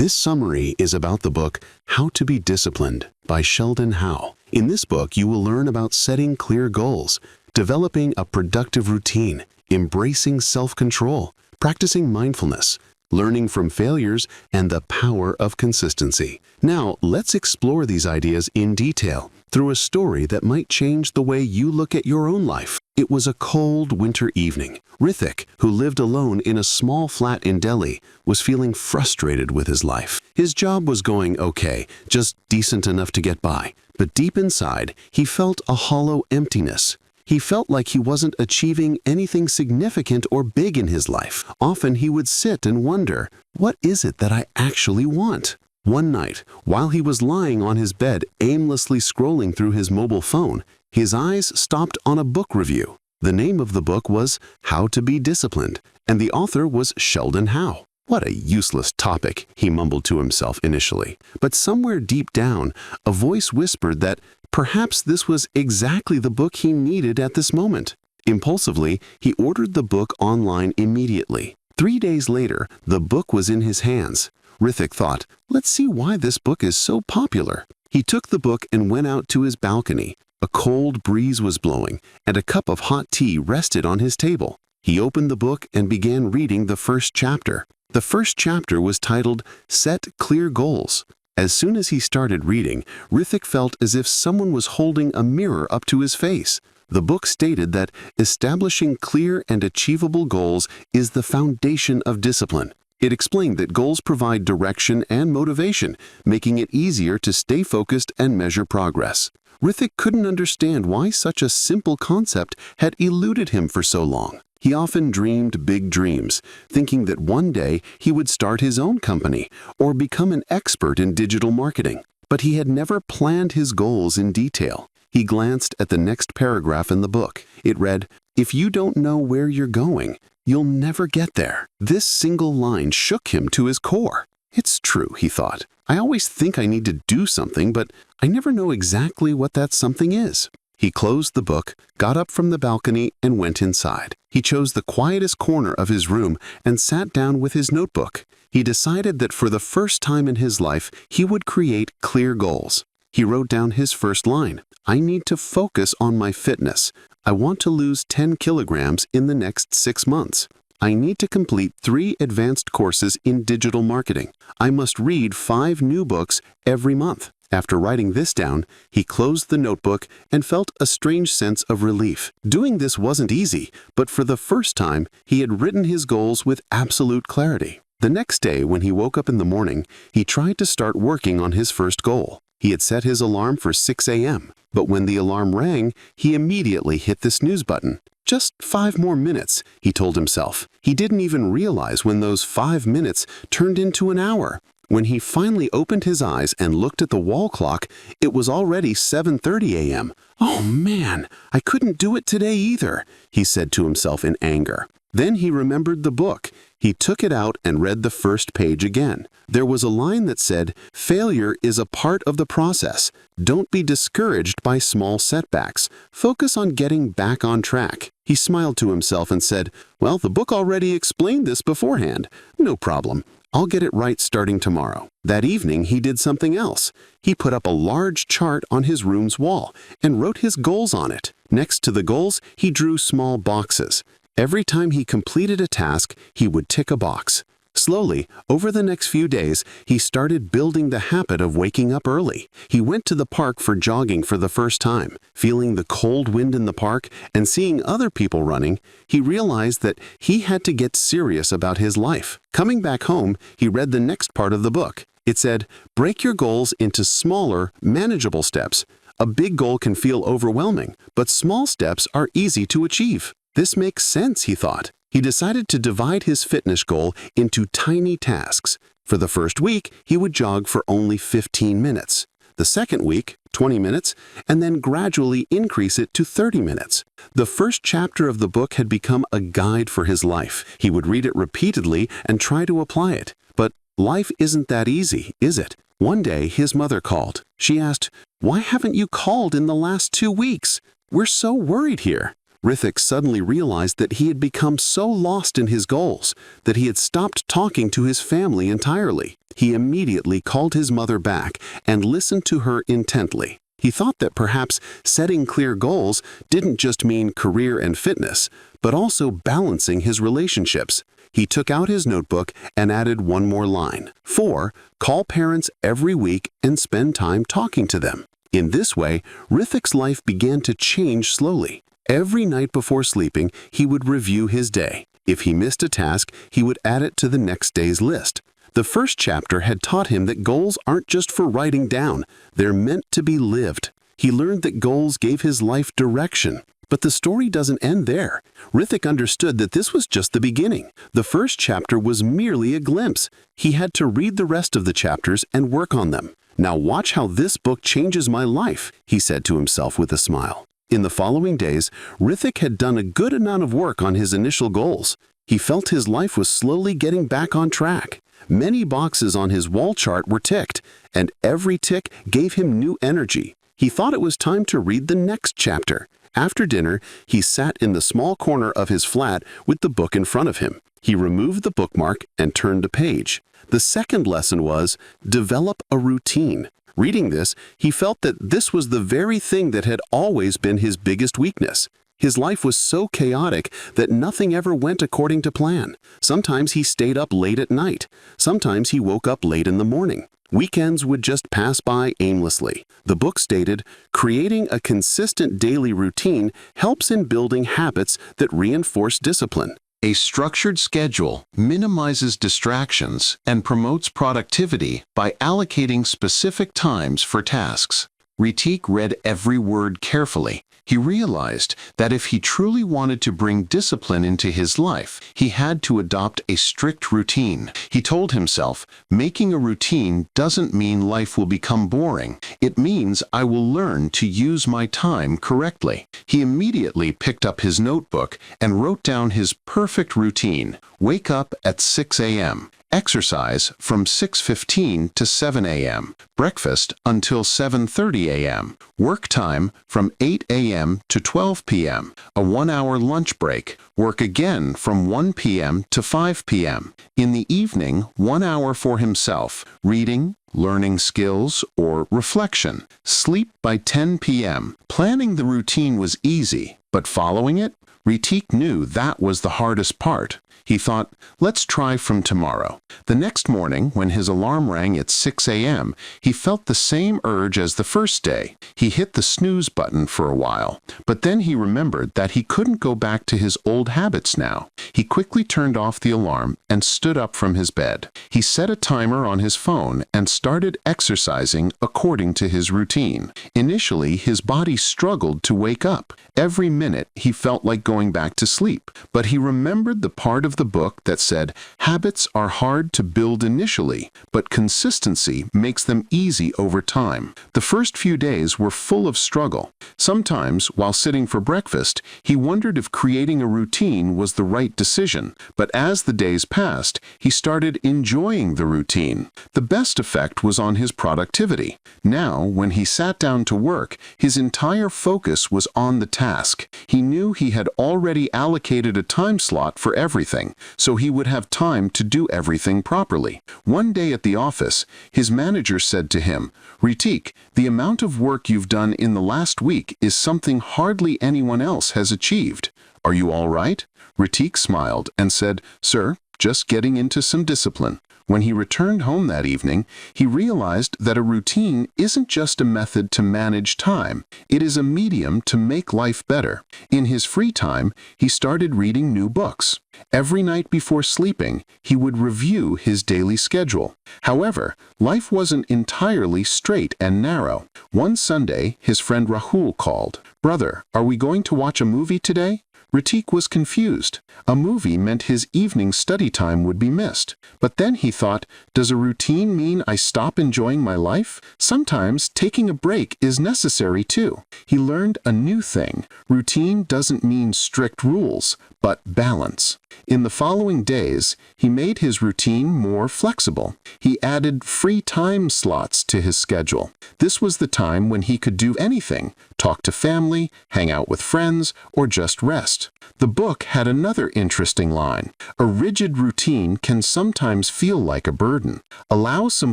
This summary is about the book How to Be Disciplined by Sheldon Howe. In this book, you will learn about setting clear goals, developing a productive routine, embracing self-control, practicing mindfulness, learning from failures, and the power of consistency. Now, let's explore these ideas in detail through a story that might change the way you look at your own life. It was a cold winter evening. Rithik, who lived alone in a small flat in Delhi, was feeling frustrated with his life. His job was going okay, just decent enough to get by. But deep inside, he felt a hollow emptiness. He felt like he wasn't achieving anything significant or big in his life. Often he would sit and wonder, what is it that I actually want? One night, while he was lying on his bed aimlessly scrolling through his mobile phone, his eyes stopped on a book review. The name of the book was How to Be Disciplined, and the author was Sheldon Howe. What a useless topic, he mumbled to himself initially. But somewhere deep down, a voice whispered that perhaps this was exactly the book he needed at this moment. Impulsively, he ordered the book online immediately. 3 days later, the book was in his hands. Rithik thought, let's see why this book is so popular. He took the book and went out to his balcony. A cold breeze was blowing, and a cup of hot tea rested on his table. He opened the book and began reading the first chapter. The first chapter was titled, Set Clear Goals. As soon as he started reading, Rithik felt as if someone was holding a mirror up to his face. The book stated that establishing clear and achievable goals is the foundation of discipline. It explained that goals provide direction and motivation, making it easier to stay focused and measure progress. Rithik couldn't understand why such a simple concept had eluded him for so long. He often dreamed big dreams, thinking that one day he would start his own company or become an expert in digital marketing. But he had never planned his goals in detail. He glanced at the next paragraph in the book. It read, "If you don't know where you're going, you'll never get there." This single line shook him to his core. It's true, he thought. I always think I need to do something, but I never know exactly what that something is. He closed the book, got up from the balcony, and went inside. He chose the quietest corner of his room and sat down with his notebook. He decided that for the first time in his life, he would create clear goals. He wrote down his first line. I need to focus on my fitness. I want to lose 10 kilograms in the next 6 months. I need to complete 3 advanced courses in digital marketing. I must read 5 new books every month. After writing this down, he closed the notebook and felt a strange sense of relief. Doing this wasn't easy, but for the first time, he had written his goals with absolute clarity. The next day, when he woke up in the morning, he tried to start working on his first goal. He had set his alarm for 6 a.m., but when the alarm rang, he immediately hit the snooze button. Just 5 more minutes, he told himself. He didn't even realize when those 5 minutes turned into an hour. When he finally opened his eyes and looked at the wall clock, it was already 7:30 a.m. Oh man, I couldn't do it today either, he said to himself in anger. Then he remembered the book. He took it out and read the first page again. There was a line that said, failure is a part of the process. Don't be discouraged by small setbacks. Focus on getting back on track. He smiled to himself and said, well, the book already explained this beforehand. No problem. I'll get it right starting tomorrow. That evening, he did something else. He put up a large chart on his room's wall and wrote his goals on it. Next to the goals, he drew small boxes. Every time he completed a task, he would tick a box. Slowly, over the next few days, he started building the habit of waking up early. He went to the park for jogging for the first time. Feeling the cold wind in the park and seeing other people running, he realized that he had to get serious about his life. Coming back home, he read the next part of the book. It said, break your goals into smaller, manageable steps. A big goal can feel overwhelming, but small steps are easy to achieve. This makes sense, he thought. He decided to divide his fitness goal into tiny tasks. For the first week, he would jog for only 15 minutes. The second week, 20 minutes, and then gradually increase it to 30 minutes. The first chapter of the book had become a guide for his life. He would read it repeatedly and try to apply it. But life isn't that easy, is it? One day, his mother called. She asked, why haven't you called in the last 2 weeks? We're so worried here. Ritik suddenly realized that he had become so lost in his goals that he had stopped talking to his family entirely. He immediately called his mother back and listened to her intently. He thought that perhaps setting clear goals didn't just mean career and fitness, but also balancing his relationships. He took out his notebook and added one more line. 4. Call parents every week and spend time talking to them. In this way, Ritik's life began to change slowly. Every night before sleeping, he would review his day. If he missed a task, he would add it to the next day's list. The first chapter had taught him that goals aren't just for writing down, they're meant to be lived. He learned that goals gave his life direction. But the story doesn't end there. Ritik understood that this was just the beginning. The first chapter was merely a glimpse. He had to read the rest of the chapters and work on them. Now watch how this book changes my life, he said to himself with a smile. In the following days, Ritik had done a good amount of work on his initial goals. He felt his life was slowly getting back on track. Many boxes on his wall chart were ticked, and every tick gave him new energy. He thought it was time to read the next chapter. After dinner, he sat in the small corner of his flat with the book in front of him. He removed the bookmark and turned a page. The second lesson was, develop a routine. Reading this, he felt that this was the very thing that had always been his biggest weakness. His life was so chaotic that nothing ever went according to plan. Sometimes he stayed up late at night. Sometimes he woke up late in the morning. Weekends would just pass by aimlessly. The book stated, creating a consistent daily routine helps in building habits that reinforce discipline. A structured schedule minimizes distractions and promotes productivity by allocating specific times for tasks. Ritik read every word carefully. He realized that if he truly wanted to bring discipline into his life, he had to adopt a strict routine. He told himself, making a routine doesn't mean life will become boring. It means I will learn to use my time correctly. He immediately picked up his notebook and wrote down his perfect routine. Wake up at 6 a.m. Exercise from 6:15 to 7 a.m. Breakfast until 7:30 a.m. Work time from 8 a.m. to 12 p.m. A 1-hour lunch break. Work again from 1 p.m. to 5 p.m. In the evening, 1 hour for himself, reading, learning skills, or reflection. Sleep by 10 p.m. Planning the routine was easy, but following it? Ritik knew that was the hardest part. He thought, let's try from tomorrow. The next morning, when his alarm rang at 6 a.m., he felt the same urge as the first day. He hit the snooze button for a while, but then he remembered that he couldn't go back to his old habits now. He quickly turned off the alarm and stood up from his bed. He set a timer on his phone and started exercising according to his routine. Initially, his body struggled to wake up. Every minute, he felt like going back to sleep, but he remembered the part of the book that said, habits are hard to build initially, but consistency makes them easy over time. The first few days were full of struggle. Sometimes, while sitting for breakfast, he wondered if creating a routine was the right decision, but as the days passed, he started enjoying the routine. The best effect was on his productivity. Now, when he sat down to work, his entire focus was on the task. He knew he had already allocated a time slot for everything, so he would have time to do everything properly. One day at the office, his manager said to him, Ritik, the amount of work you've done in the last week is something hardly anyone else has achieved. Are you all right? Ritik smiled and said, Sir, just getting into some discipline. When he returned home that evening, he realized that a routine isn't just a method to manage time, it is a medium to make life better. In his free time, he started reading new books. Every night before sleeping, he would review his daily schedule. However, life wasn't entirely straight and narrow. One Sunday, his friend Rahul called. Brother, are we going to watch a movie today? Ritik was confused. A movie meant his evening study time would be missed. But then he thought, does a routine mean I stop enjoying my life? Sometimes taking a break is necessary too. He learned a new thing. Routine doesn't mean strict rules, but balance. In the following days, he made his routine more flexible. He added free time slots to his schedule. This was the time when he could do anything, talk to family, hang out with friends, or just rest. The book had another interesting line. A rigid routine can sometimes feel like a burden. Allow some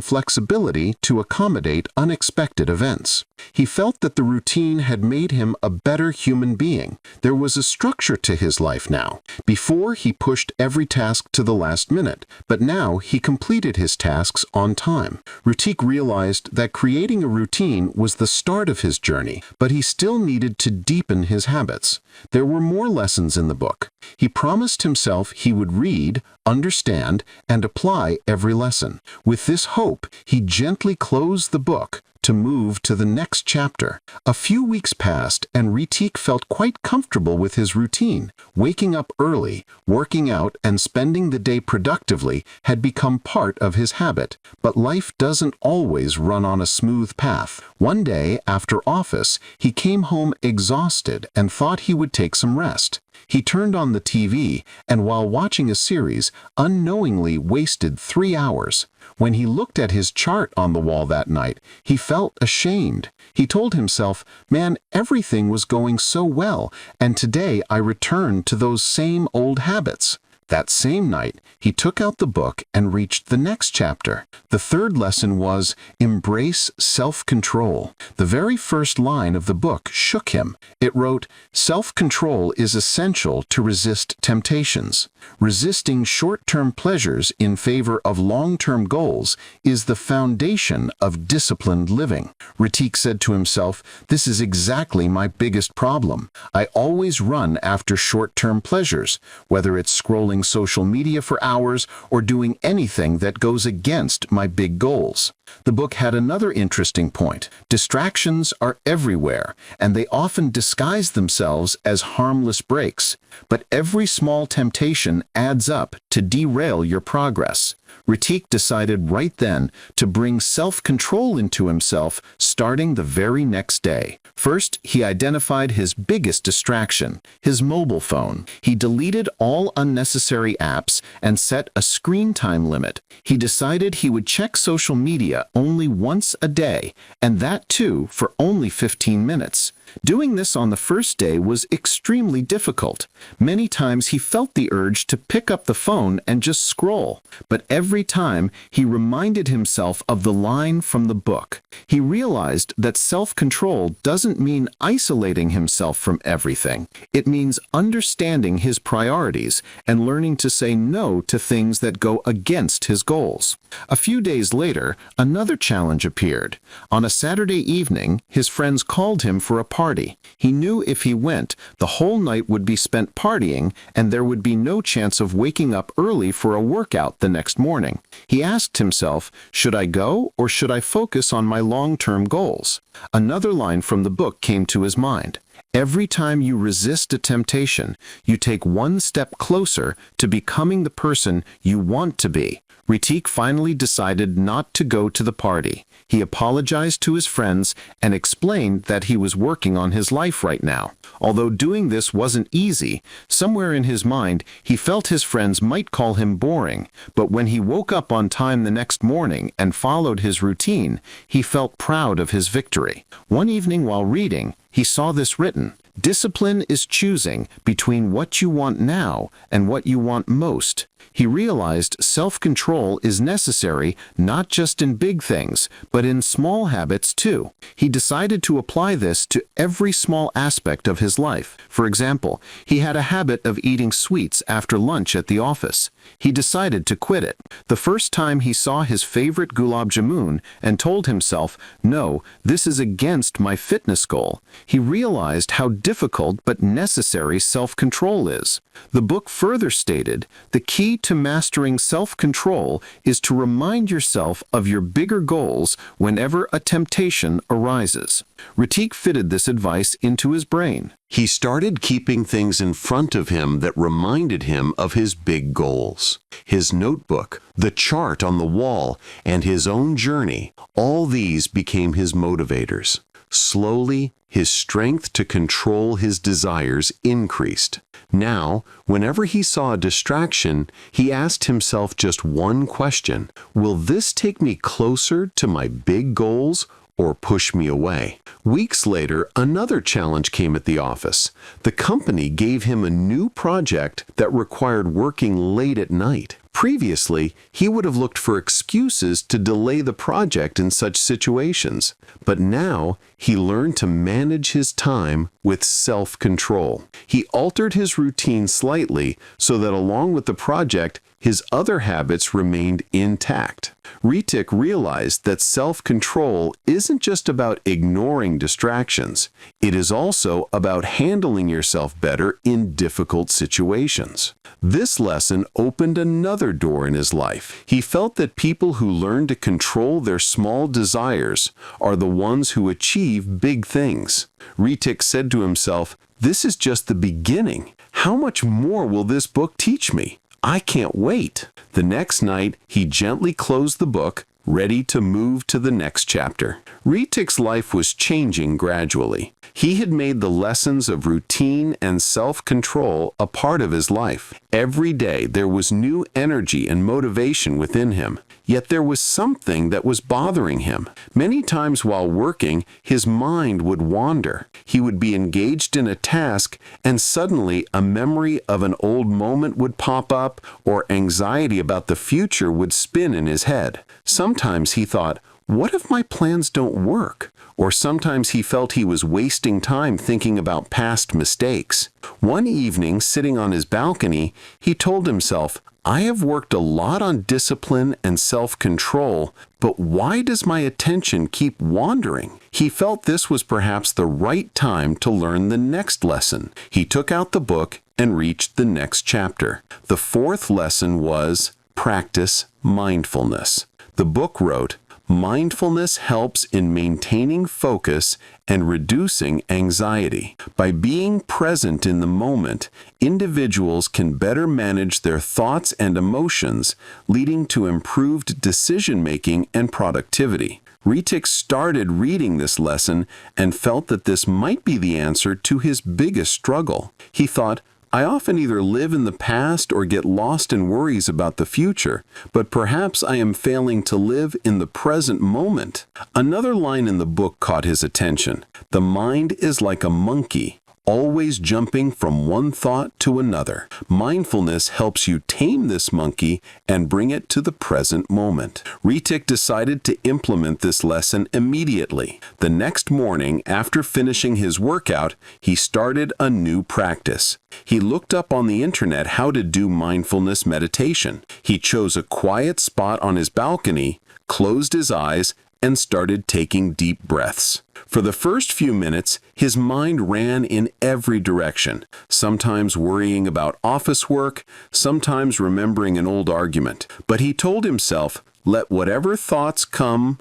flexibility to accommodate unexpected events. He felt that the routine had made him a better human being. There was a structure to his life now. Before, he pushed every task to the last minute, but now he completed his tasks on time. Ritik realized that creating a routine was the start of his journey, but he still needed to deepen his habits. There were more lessons in the book. He promised himself he would read, understand, and apply every lesson. With this hope, he gently closed the book to move to the next chapter. A few weeks passed, and Ritik felt quite comfortable with his routine. Waking up early, working out, and spending the day productively had become part of his habit. But life doesn't always run on a smooth path. One day, after office, he came home exhausted and thought he would take some rest. He turned on the TV, and while watching a series, unknowingly wasted 3 hours. When he looked at his chart on the wall that night, he felt ashamed. He told himself, man, everything was going so well, and today I returned to those same old habits. That same night, he took out the book and reached the next chapter. The third lesson was, embrace self-control. The very first line of the book shook him. It wrote, self-control is essential to resist temptations. Resisting short-term pleasures in favor of long-term goals is the foundation of disciplined living. Ritik said to himself, this is exactly my biggest problem. I always run after short-term pleasures, whether it's scrolling social media for hours or doing anything that goes against my big goals. The book had another interesting point. Distractions are everywhere, and they often disguise themselves as harmless breaks. But every small temptation adds up to derail your progress. Ritik decided right then to bring self-control into himself, starting the very next day. First, he identified his biggest distraction, his mobile phone. He deleted all unnecessary apps and set a screen time limit. He decided he would check social media only once a day, and that too for only 15 minutes. Doing this on the first day was extremely difficult. Many times he felt the urge to pick up the phone and just scroll, but every time he reminded himself of the line from the book. He realized that self-control doesn't mean isolating himself from everything. It means understanding his priorities and learning to say no to things that go against his goals. A few days later, another challenge appeared. On a Saturday evening, his friends called him for a party. He knew if he went, the whole night would be spent partying, and there would be no chance of waking up early for a workout the next morning. He asked himself, should I go or should I focus on my long-term goals? Another line from the book came to his mind. Every time you resist a temptation, you take one step closer to becoming the person you want to be. Ritik finally decided not to go to the party. He apologized to his friends and explained that he was working on his life right now. Although doing this wasn't easy, somewhere in his mind he felt his friends might call him boring. But when he woke up on time the next morning and followed his routine, he felt proud of his victory. One evening while reading, he saw this written, discipline is choosing between what you want now and what you want most. He realized self-control is necessary not just in big things, but in small habits too. He decided to apply this to every small aspect of his life. For example, he had a habit of eating sweets after lunch at the office. He decided to quit it. The first time he saw his favorite gulab jamun and told himself, no, this is against my fitness goal, he realized how difficult but necessary self-control is. The book further stated, the key to mastering self-control is to remind yourself of your bigger goals whenever a temptation arises. Ritik fitted this advice into his brain. He started keeping things in front of him that reminded him of his big goals. His notebook, the chart on the wall, and his own journey, all these became his motivators. Slowly, his strength to control his desires increased. Now, whenever he saw a distraction, he asked himself just one question: will this take me closer to my big goals or push me away? Weeks later, another challenge came at the office. The company gave him a new project that required working late at night. Previously, he would have looked for excuses to delay the project in such situations, but now he learned to manage his time with self-control. He altered his routine slightly so that along with the project, his other habits remained intact. Ritik realized that self-control isn't just about ignoring distractions. It is also about handling yourself better in difficult situations. This lesson opened another door in his life. He felt that people who learn to control their small desires are the ones who achieve big things. Ritik said to himself, "This is just the beginning. How much more will this book teach me? I can't wait." The next night, he gently closed the book, ready to move to the next chapter. Ritik's life was changing gradually. He had made the lessons of routine and self-control a part of his life. Every day there was new energy and motivation within him. Yet there was something that was bothering him. Many times while working, his mind would wander. He would be engaged in a task, and suddenly a memory of an old moment would pop up, or anxiety about the future would spin in his head. Sometimes he thought, what if my plans don't work? Or sometimes he felt he was wasting time thinking about past mistakes. One evening, sitting on his balcony, he told himself, I have worked a lot on discipline and self-control, but why does my attention keep wandering? He felt this was perhaps the right time to learn the next lesson. He took out the book and reached the next chapter. The fourth lesson was practice mindfulness. The book wrote, mindfulness helps in maintaining focus and reducing anxiety. By being present in the moment, individuals can better manage their thoughts and emotions, leading to improved decision-making and productivity. Ritik started reading this lesson and felt that this might be the answer to his biggest struggle. He thought, I often either live in the past or get lost in worries about the future, but perhaps I am failing to live in the present moment. Another line in the book caught his attention. The mind is like a monkey, always jumping from one thought to another. Mindfulness helps you tame this monkey and bring it to the present moment. Ritik decided to implement this lesson immediately. The next morning, after finishing his workout, he started a new practice. He looked up on the internet how to do mindfulness meditation. He chose a quiet spot on his balcony, closed his eyes, and started taking deep breaths. For the first few minutes, his mind ran in every direction, sometimes worrying about office work, sometimes remembering an old argument. But he told himself, let whatever thoughts come,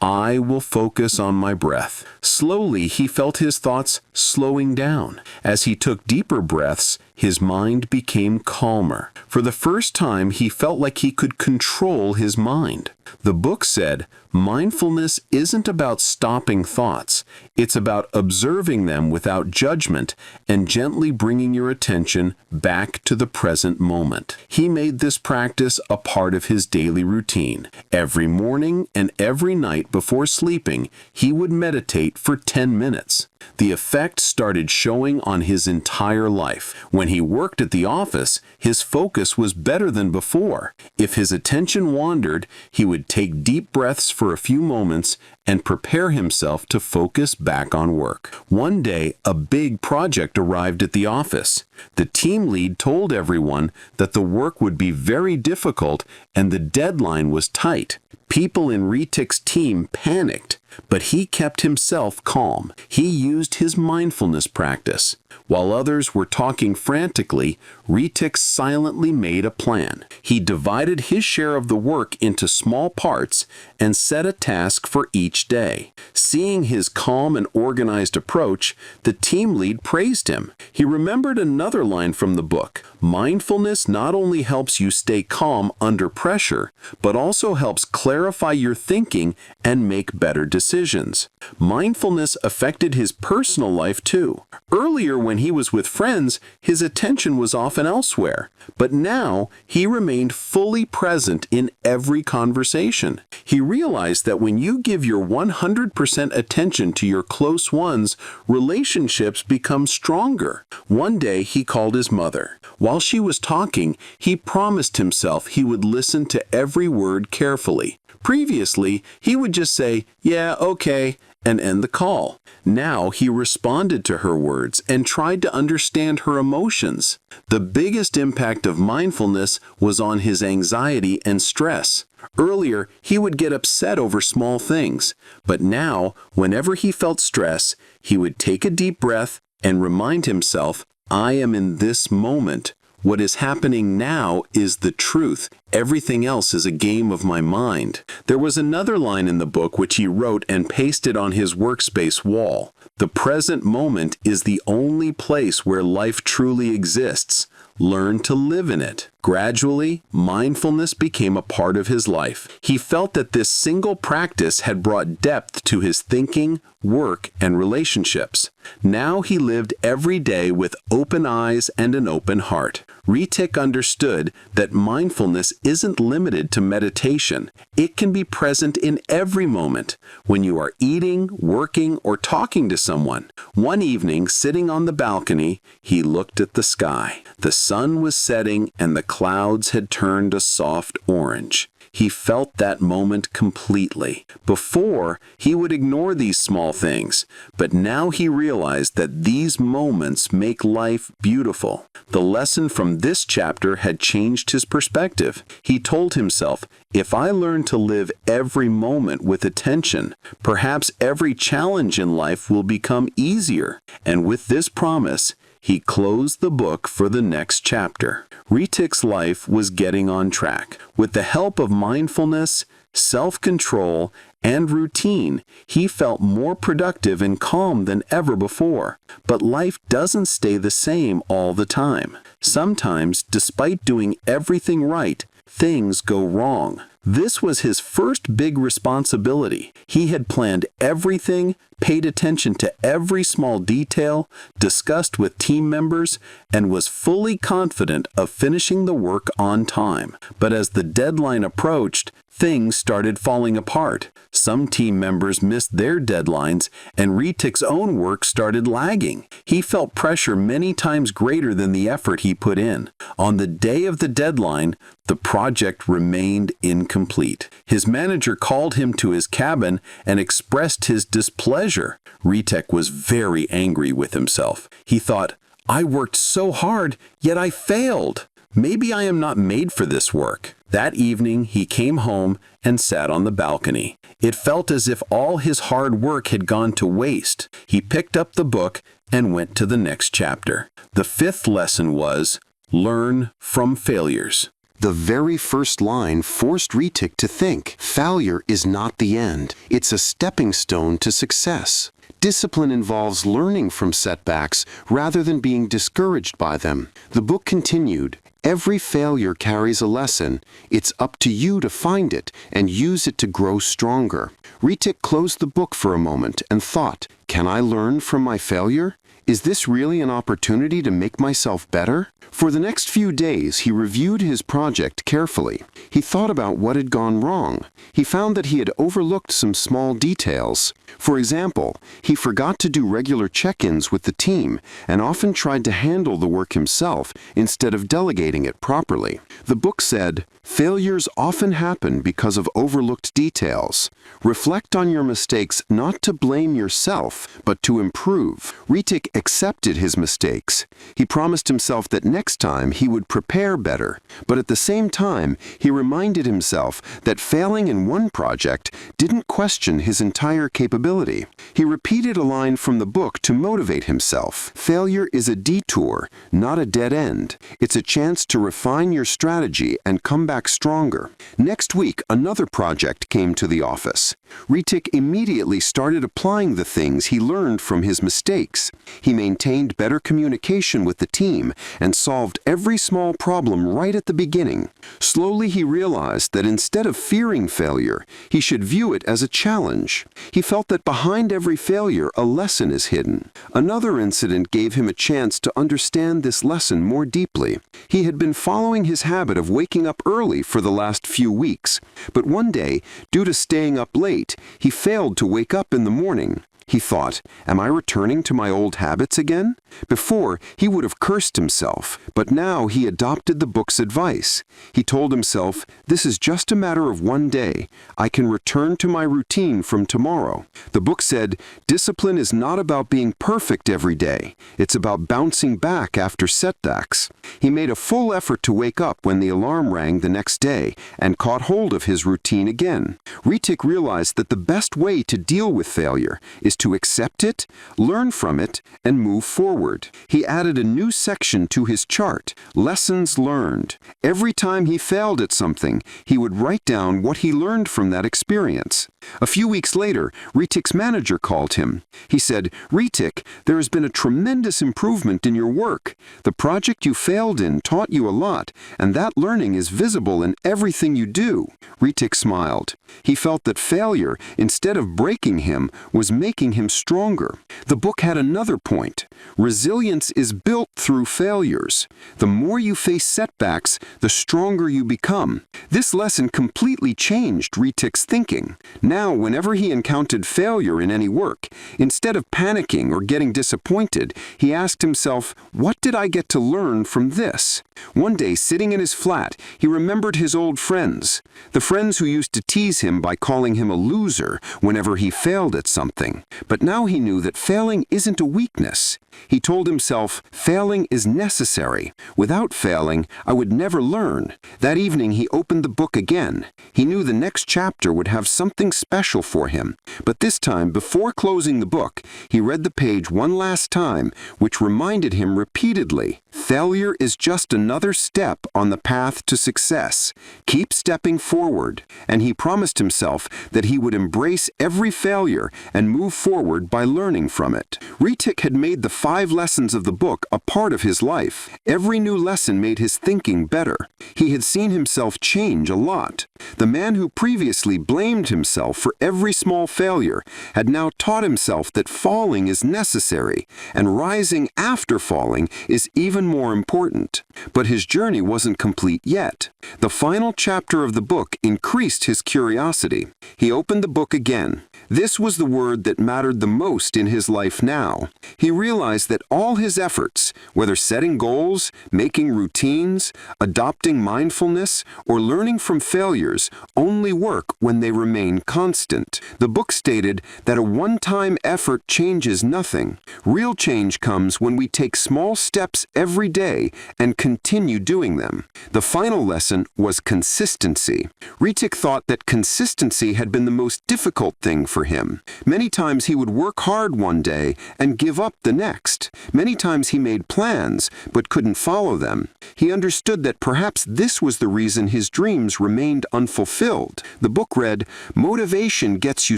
I will focus on my breath. Slowly, he felt his thoughts slowing down. As he took deeper breaths, his mind became calmer. For the first time, he felt like he could control his mind. The book said, mindfulness isn't about stopping thoughts. It's about observing them without judgment and gently bringing your attention back to the present moment. He made this practice a part of his daily routine. Every morning and every night before sleeping, he would meditate for 10 minutes. The effect started showing on his entire life. When he worked at the office, his focus was better than before. If his attention wandered, he would take deep breaths for a few moments and prepare himself to focus back on work. One day, a big project arrived at the office. The team lead told everyone that the work would be very difficult and the deadline was tight. People in Ritik's team panicked. but he kept himself calm. He used his mindfulness practice. While others were talking frantically, Ritik silently made a plan. He divided his share of the work into small parts and set a task for each day. Seeing his calm and organized approach, the team lead praised him. He remembered another line from the book: mindfulness not only helps you stay calm under pressure, but also helps clarify your thinking and make better decisions. Mindfulness affected his personal life too. Earlier, when he was with friends, his attention was often elsewhere, but now he remained fully present in every conversation. He realized that when you give your 100% attention to your close ones, relationships become stronger. One day, he called his mother. While she was talking, he promised himself he would listen to every word carefully. Previously, he would just say, "Yeah, okay," and end the call. Now he responded to her words and tried to understand her emotions. The biggest impact of mindfulness was on his anxiety and stress. Earlier, he would get upset over small things, but now, whenever he felt stress, he would take a deep breath and remind himself, "I am in this moment. What is happening now is the truth. Everything else is a game of my mind." There was another line in the book which he wrote and pasted on his workspace wall. "The present moment is the only place where life truly exists. Learn to live in it." Gradually, mindfulness became a part of his life. He felt that this single practice had brought depth to his thinking, work, and relationships. Now he lived every day with open eyes and an open heart. Ritik understood that mindfulness isn't limited to meditation. It can be present in every moment, when you are eating, working, or talking to someone. One evening, sitting on the balcony, he looked at the sky. The sun was setting and the clouds had turned a soft orange. He felt that moment completely. Before, he would ignore these small things, but now he realized that these moments make life beautiful. The lesson from this chapter had changed his perspective. He told himself, "If I learn to live every moment with attention, perhaps every challenge in life will become easier." And with this promise, he closed the book for the next chapter. Ritik's life was getting on track. With the help of mindfulness, self-control, and routine, he felt more productive and calm than ever before. But life doesn't stay the same all the time. Sometimes, despite doing everything right, things go wrong. This was his first big responsibility. He had planned everything, paid attention to every small detail, discussed with team members, and was fully confident of finishing the work on time. But as the deadline approached, things started falling apart. Some team members missed their deadlines, and Ritik's own work started lagging. He felt pressure many times greater than the effort he put in. On the day of the deadline, the project remained incomplete. His manager called him to his cabin and expressed his displeasure. Ritik was very angry with himself. He thought, "I worked so hard, yet I failed. Maybe I am not made for this work." That evening, he came home and sat on the balcony. It felt as if all his hard work had gone to waste. He picked up the book and went to the next chapter. The fifth lesson was, learn from failures. The very first line forced Ritik to think, failure is not the end. It's a stepping stone to success. Discipline involves learning from setbacks rather than being discouraged by them. The book continued, every failure carries a lesson. It's up to you to find it and use it to grow stronger. Ritik closed the book for a moment and thought, can I learn from my failure? Is this really an opportunity to make myself better? For the next few days, he reviewed his project carefully. He thought about what had gone wrong. He found that he had overlooked some small details. For example, he forgot to do regular check-ins with the team and often tried to handle the work himself instead of delegating it properly. The book said, Failures often happen because of overlooked details. Reflect on your mistakes not to blame yourself, but to improve. Ritik accepted his mistakes. He promised himself that next time he would prepare better, but at the same time, he reminded himself that failing in one project didn't question his entire capability. He repeated a line from the book to motivate himself. Failure is a detour, not a dead end. It's a chance to refine your strategy and come back stronger. Next week, another project came to the office. Ritik immediately started applying the things he learned from his mistakes. He maintained better communication with the team and solved every small problem right at the beginning. Slowly he realized that instead of fearing failure, he should view it as a challenge. He felt that behind every failure, a lesson is hidden. Another incident gave him a chance to understand this lesson more deeply. He had been following his habit of waking up early for the last few weeks, but one day, due to staying up late, he failed to wake up in the morning. He thought, am I returning to my old habits again? Before, he would have cursed himself, but now he adopted the book's advice. He told himself, this is just a matter of one day. I can return to my routine from tomorrow. The book said, discipline is not about being perfect every day. It's about bouncing back after setbacks. He made a full effort to wake up when the alarm rang the next day and caught hold of his routine again. Ritik realized that the best way to deal with failure is to accept it, learn from it, and move forward. He added a new section to his chart, Lessons Learned. Every time he failed at something, he would write down what he learned from that experience. A few weeks later, Ritik's manager called him. He said, Ritik, there has been a tremendous improvement in your work. The project you failed in taught you a lot, and that learning is visible in everything you do. Ritik smiled. He felt that failure, instead of breaking him, was making him stronger. The book had another point. Resilience is built through failures. The more you face setbacks, the stronger you become. This lesson completely changed Ritik's thinking. Now, whenever he encountered failure in any work, instead of panicking or getting disappointed, he asked himself, what did I get to learn from this? One day, sitting in his flat, he remembered his old friends. The friends who used to tease him by calling him a loser whenever he failed at something. But now he knew that failing isn't a weakness. He told himself, failing is necessary. Without failing, I would never learn. That evening, he opened the book again. He knew the next chapter would have something special for him. But this time, before closing the book, he read the page one last time, which reminded him repeatedly, failure is just another step on the path to success. Keep stepping forward. And he promised himself that he would embrace every failure and move forward by learning from it. Ritik had made the 5 lessons of the book a part of his life. Every new lesson made his thinking better. He had seen himself change a lot. The man who previously blamed himself for every small failure had now taught himself that falling is necessary, and rising after falling is even more important. But his journey wasn't complete yet. The final chapter of the book increased his curiosity. He opened the book again. This was the word that mattered the most in his life now. He realized that all his efforts, whether setting goals, making routines, adopting mindfulness, or learning from failures, only work when they remain constant. The book stated that a one-time effort changes nothing. Real change comes when we take small steps every day and continue doing them. The final lesson was consistency. Ritik thought that consistency had been the most difficult thing for him. Many times he would work hard one day and give up the next. Many times he made plans but couldn't follow them. He understood that perhaps this was the reason his dreams remained unfulfilled. The book read, motivation gets you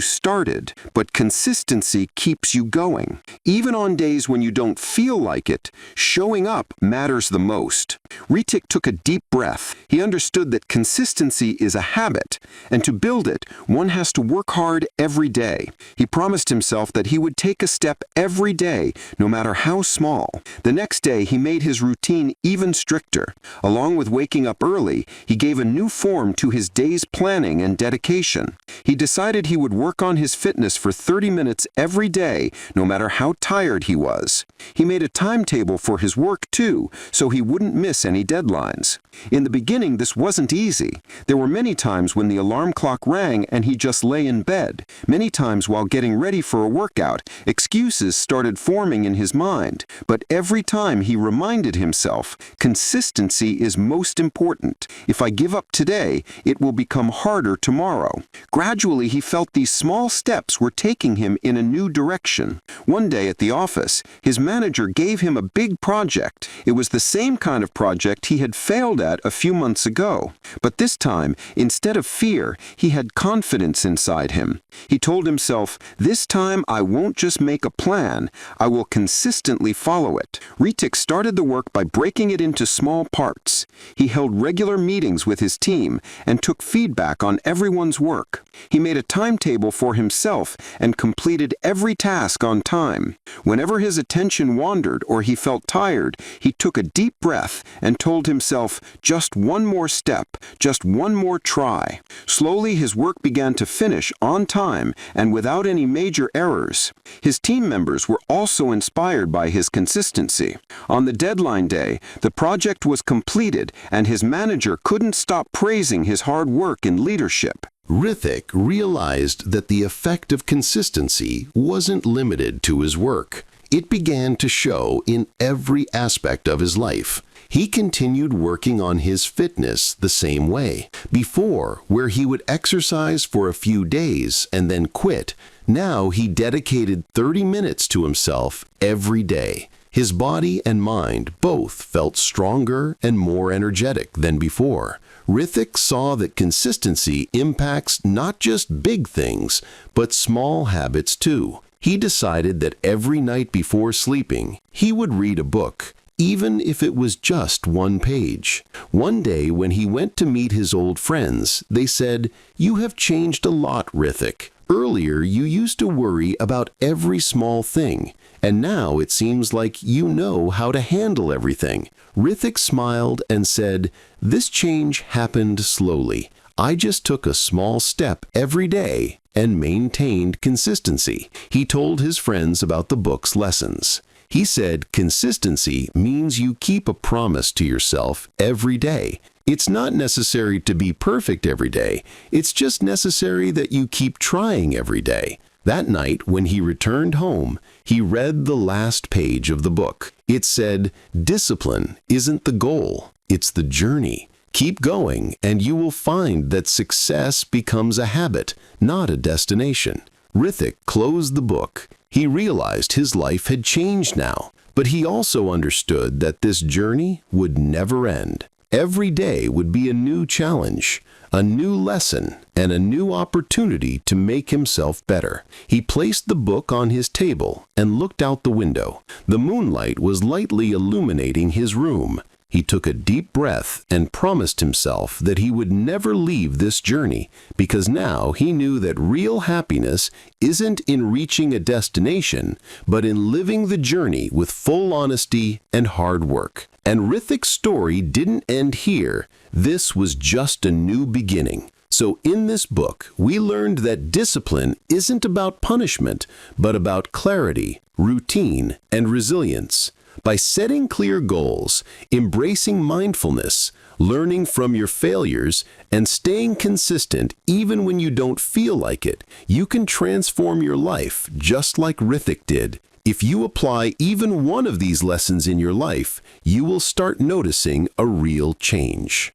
started, but consistency keeps you going. Even on days when you don't feel like it, showing up matters the most. Ritik took a deep breath. He understood that consistency is a habit, and to build it, one has to work hard every day. He promised himself that he would take a step every day, no matter how small. The next day, he made his routine even stricter. Along with waking up early, he gave a new form to his day's planning and dedication. He decided he would work on his fitness for 30 minutes every day, no matter how tired he was. He made a timetable for his work, too, so he wouldn't miss miss any deadlines. In the beginning, this wasn't easy. There were many times when the alarm clock rang and he just lay in bed. Many times while getting ready for a workout, excuses started forming in his mind. But every time he reminded himself, consistency is most important. If I give up today, it will become harder tomorrow. Gradually, he felt these small steps were taking him in a new direction. One day at the office, his manager gave him a big project. It was the same kind of project he had failed at a few months ago. But this time, instead of fear, he had confidence inside him. He told himself, "This time I won't just make a plan, I will consistently follow it." Ritik started the work by breaking it into small parts. He held regular meetings with his team and took feedback on everyone's work. He made a timetable for himself and completed every task on time. Whenever his attention wandered or he felt tired, he took a deep breath and told himself, "Just one more step, just one more try." Slowly his work began to finish on time and without any major errors. His team members were also inspired by his consistency. On the deadline day, the project was completed and his manager couldn't stop praising his hard work and leadership. Ritik realized that the effect of consistency wasn't limited to his work. It began to show in every aspect of his life. He continued working on his fitness the same way. Before, where he would exercise for a few days and then quit, now he dedicated 30 minutes to himself every day. His body and mind both felt stronger and more energetic than before. Ritik saw that consistency impacts not just big things, but small habits too. He decided that every night before sleeping, he would read a book, even if it was just one page. One day when he went to meet his old friends, they said, "You have changed a lot, Ritik. Earlier, you used to worry about every small thing, and now it seems like you know how to handle everything." Ritik smiled and said, "This change happened slowly. I just took a small step every day and maintained consistency." He told his friends about the book's lessons. He said consistency means you keep a promise to yourself every day. It's not necessary to be perfect every day. It's just necessary that you keep trying every day. That night, when he returned home, he read the last page of the book. It said, "Discipline isn't the goal, it's the journey. Keep going, and you will find that success becomes a habit, not a destination." Ritik closed the book. He realized his life had changed now, but he also understood that this journey would never end. Every day would be a new challenge, a new lesson, and a new opportunity to make himself better. He placed the book on his table and looked out the window. The moonlight was lightly illuminating his room. He took a deep breath and promised himself that he would never leave this journey, because now he knew that real happiness isn't in reaching a destination, but in living the journey with full honesty and hard work. And Ritik's story didn't end here. This was just a new beginning. So in this book, we learned that discipline isn't about punishment, but about clarity, routine, and resilience. By setting clear goals, embracing mindfulness, learning from your failures, and staying consistent even when you don't feel like it, you can transform your life just like Ritik did. If you apply even one of these lessons in your life, you will start noticing a real change.